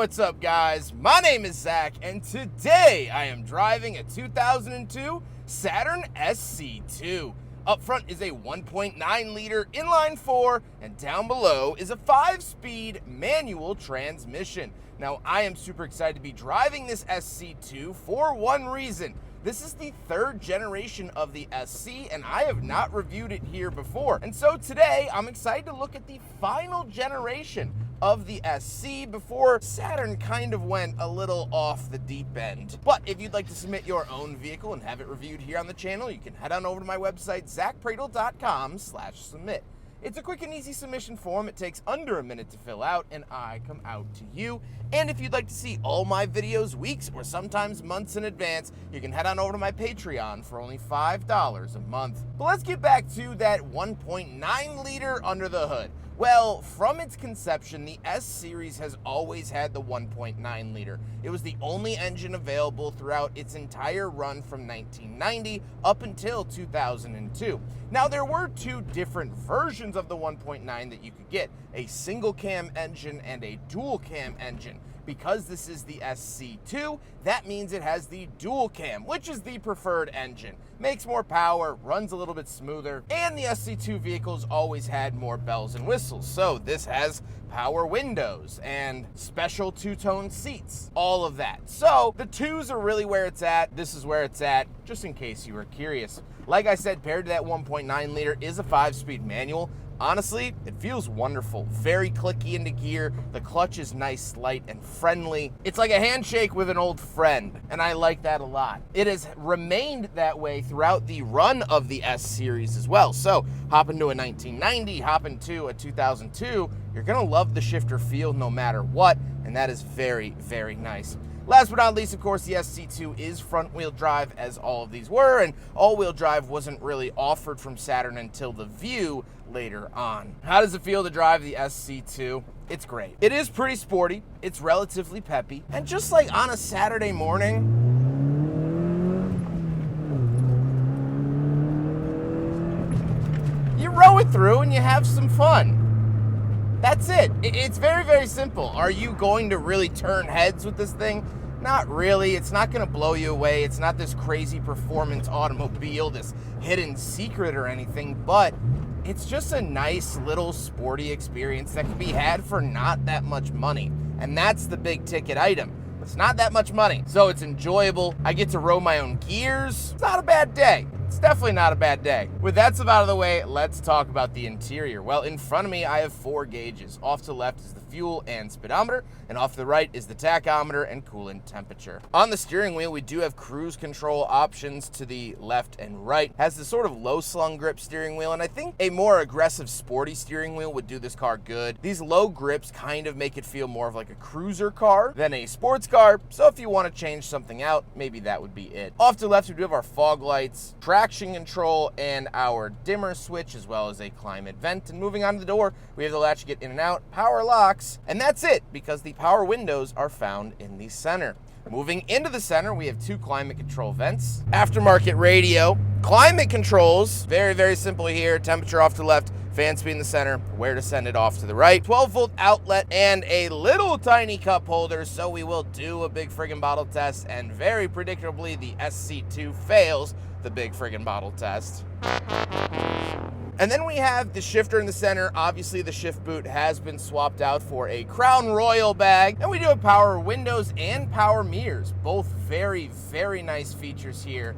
what's up guys? My name is Zach and today I am driving a 2002 Saturn SC2. Up front is a 1.9 liter inline 4 and down below is a 5-speed manual transmission. Now I am super excited to be driving this SC2 for one reason. This is the third generation of the SC and I have not reviewed it here before. And so today I'm excited to look at the final generation of the SC before Saturn kind of went a little off the deep end. But if you'd like to submit your own vehicle and have it reviewed here on the channel, you can head on over to my website, zackpradel.com/submit. It's a quick and easy submission form. It takes under a minute to fill out, and I come out to you. And if you'd like to see all my videos weeks or sometimes months in advance, you can head on over to my Patreon for only $5 a month. But let's get back to that 1.9 liter under the hood. Well, from its conception, the S series has always had the 1.9 liter. It was the only engine available throughout its entire run from 1990 up until 2002. Now, there were two different versions of the 1.9 that you could get, a single cam engine and a dual cam engine. Because this is the SC2, that means it has the dual cam, which is the preferred engine. Makes more power, runs a little bit smoother, and the SC2 vehicles always had more bells and whistles. So this has power windows and special two-tone seats, all of that. So the twos are really where it's at. This is where it's at, just in case you were curious. Like I said, paired to that 1.9 liter is a 5-speed manual. Honestly, it feels wonderful. Very clicky into gear. The clutch is nice, light, and friendly. It's like a handshake with an old friend, and I like that a lot. It has remained that way throughout the run of the S series as well. So hop into a 1990, hop into a 2002, you're gonna love the shifter feel no matter what, and that is very, very nice. Last but not least, of course, the SC2 is front-wheel drive, as all of these were, and all-wheel drive wasn't really offered from Saturn until the View later on. How does it feel to drive the SC2? It's great. It is pretty sporty, it's relatively peppy, and just like on a Saturday morning, you row it through and you have some fun. That's it. It's very, very simple. Are you going to really turn heads with this thing? Not really. It's not going to blow you away. It's not this crazy performance automobile, this hidden secret or anything, but it's just a nice little sporty experience that can be had for not that much money. And that's the big ticket item. It's not that much money, so it's enjoyable. I get to row my own gears. It's not a bad day. It's definitely not a bad day. With that stuff out of the way, let's talk about the interior. Well, in front of me, I have 4 gauges. Off to the left is the fuel and speedometer, and off to the right is the tachometer and coolant temperature. On the steering wheel, we do have cruise control options to the left and right. Has this sort of low slung grip steering wheel, and I think a more aggressive sporty steering wheel would do this car good. These low grips kind of make it feel more of like a cruiser car than a sports car, so if you want to change something out, maybe that would be it. Off to the left, we do have our fog lights, traction control, and our dimmer switch, as well as a climate vent. And moving on to the door, we have the latch to get in and out, power locks, and that's it, because the power windows are found in the center. Moving into the center, we have 2 climate control vents, aftermarket radio, climate controls, very, very simple here, temperature off to the left, fan speed in the center, where to send it off to the right, 12-volt outlet, and a little tiny cup holder, so we will do a big friggin' bottle test, and very predictably, the SC2 fails the big friggin' bottle test. And then we have the shifter in the center. Obviously, the shift boot has been swapped out for a Crown Royal bag. And we do have power windows and power mirrors. Both very, very nice features here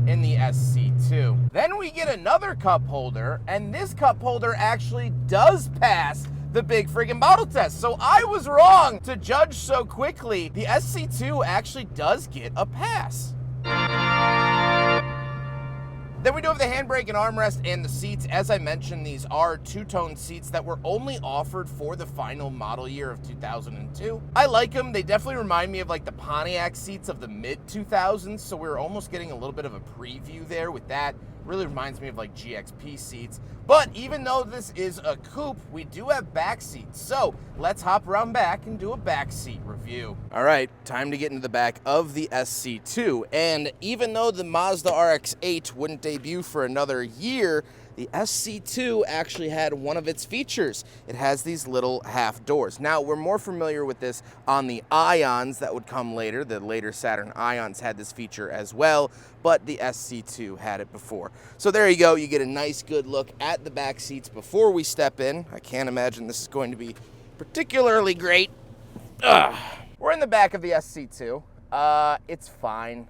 in the SC2. Then we get another cup holder, and this cup holder actually does pass the big friggin' bottle test. So I was wrong to judge so quickly. The SC2 actually does get a pass. Then we do have the handbrake and armrest and the seats. As I mentioned, these are two-tone seats that were only offered for the final model year of 2002. I like them. They definitely remind me of like the Pontiac seats of the mid-2000s, so we're almost getting a little bit of a preview there with that. Really reminds me of like GXP seats. But even though this is a coupe, we do have back seats. So let's hop around back and do a back seat review. All right, time to get into the back of the SC2. And even though the Mazda RX-8 wouldn't debut for another year, the SC2 actually had one of its features. It has these little half doors. Now, we're more familiar with this on the Ions that would come later. The later Saturn Ions had this feature as well, but the SC2 had it before. So there you go. You get a nice, good look at the back seats before we step in. I can't imagine this is going to be particularly great. We're in the back of the SC2. It's fine.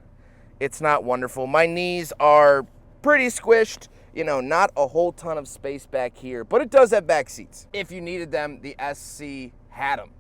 It's not wonderful. My knees are pretty squished. You know, not a whole ton of space back here, but it does have back seats. If you needed them, the SC had them,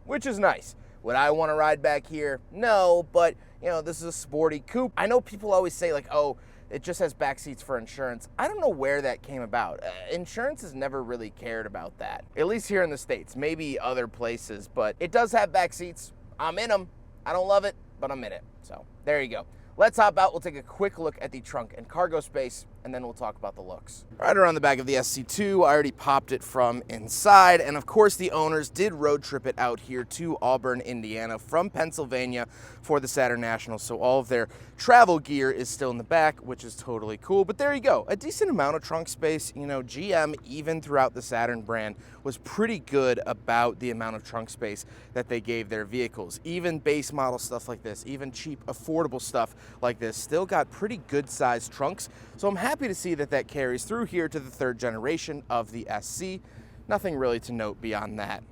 which is nice. Would I want to ride back here? No, but, you know, this is a sporty coupe. I know people always say, like, oh, it just has back seats for insurance. I don't know where that came about. Insurance has never really cared about that, at least here in the States, maybe other places, but it does have back seats. I'm in them. I don't love it, but I'm in it. So there you go. Let's hop out. We'll take a quick look at the trunk and cargo space, and then we'll talk about the looks. Right around the back of the SC2, I already popped it from inside, and of course the owners did road trip it out here to Auburn, Indiana from Pennsylvania for the Saturn Nationals, so all of their travel gear is still in the back, which is totally cool. But there you go, a decent amount of trunk space. You know, GM, even throughout the Saturn brand, was pretty good about the amount of trunk space that they gave their vehicles. Even base model stuff like this, even cheap, affordable stuff like this, still got pretty good sized trunks. So I'm happy to see that that carries through here to the third generation of the SC. Nothing really to note beyond that.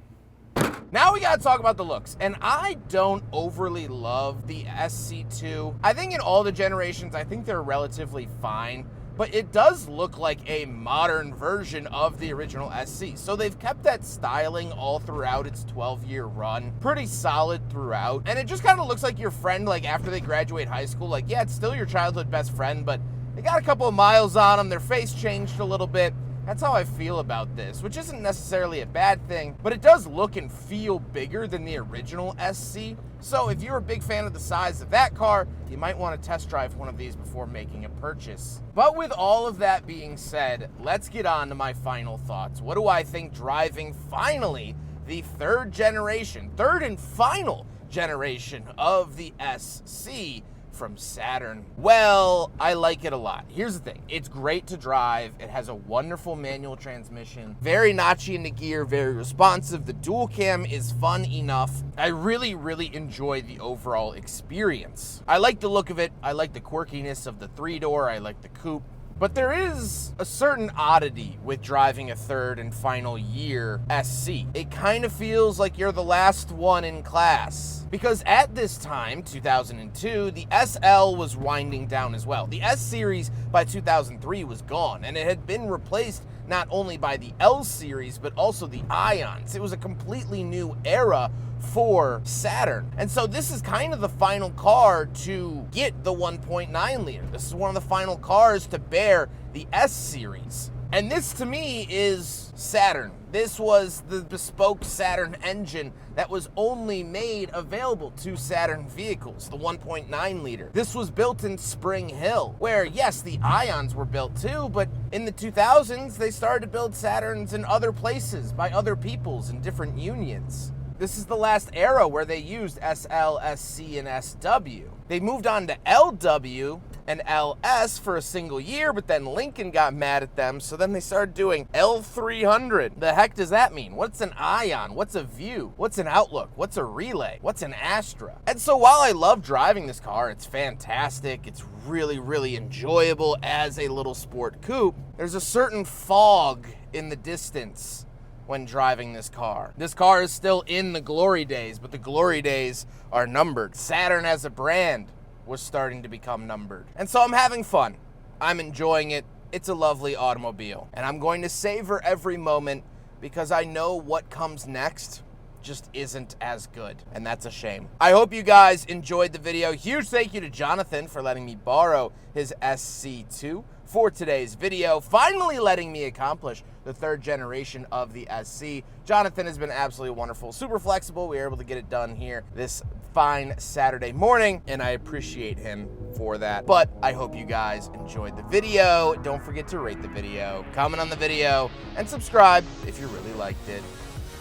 Now we gotta talk about the looks, and I don't overly love the SC2. I think in all the generations, I think they're relatively fine, but it does look like a modern version of the original SC. So they've kept that styling all throughout its 12-year run. Pretty solid throughout, and it just kind of looks like your friend, like after they graduate high school, like, yeah, it's still your childhood best friend, but they got a couple of miles on them, their face changed a little bit. That's how I feel about this, which isn't necessarily a bad thing, but it does look and feel bigger than the original SC. So if you're a big fan of the size of that car, you might want to test drive one of these before making a purchase. But with all of that being said, let's get on to my final thoughts. What do I think driving finally the third and final generation of the SC from Saturn? Well, I like it a lot. Here's the thing. It's great to drive. It has a wonderful manual transmission. Very notchy in the gear, very responsive. The dual cam is fun enough. I really, really enjoy the overall experience. I like the look of it. I like the quirkiness of the 3-door. I like the coupe. But there is a certain oddity with driving a third and final year SC. It kind of feels like you're the last one in class. Because at this time, 2002, the SL was winding down as well. The S series by 2003 was gone, and it had been replaced not only by the L series, but also the Ions. It was a completely new era for Saturn. And so this is kind of the final car to get the 1.9 liter. This is one of the final cars to bear the S series. And this to me is Saturn. This was the bespoke Saturn engine that was only made available to Saturn vehicles, the 1.9 liter. This was built in Spring Hill, where yes, the Ions were built too, but in the 2000s, they started to build Saturns in other places by other peoples in different unions. This is the last era where they used SL, SC, and SW. They moved on to LW and LS for a single year, but then Lincoln got mad at them, so then they started doing L300. The heck does that mean? What's an Ion? What's a View? What's an Outlook? What's a Relay? What's an Astra? And so while I love driving this car, it's fantastic, it's really, really enjoyable as a little sport coupe, there's a certain fog in the distance when driving this car. This car is still in the glory days, but the glory days are numbered. Saturn as a brand was starting to become numbered. And so I'm having fun. I'm enjoying it. It's a lovely automobile. And I'm going to savor every moment because I know what comes next just isn't as good. And that's a shame. I hope you guys enjoyed the video. Huge thank you to Jonathan for letting me borrow his SC2 for today's video, finally letting me accomplish the third generation of the SC. Jonathan has been absolutely wonderful, super flexible. We were able to get it done here this fine Saturday morning, and I appreciate him for that. But I hope you guys enjoyed the video. Don't forget to rate the video, comment on the video, and subscribe if you really liked it.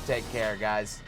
Take care, guys.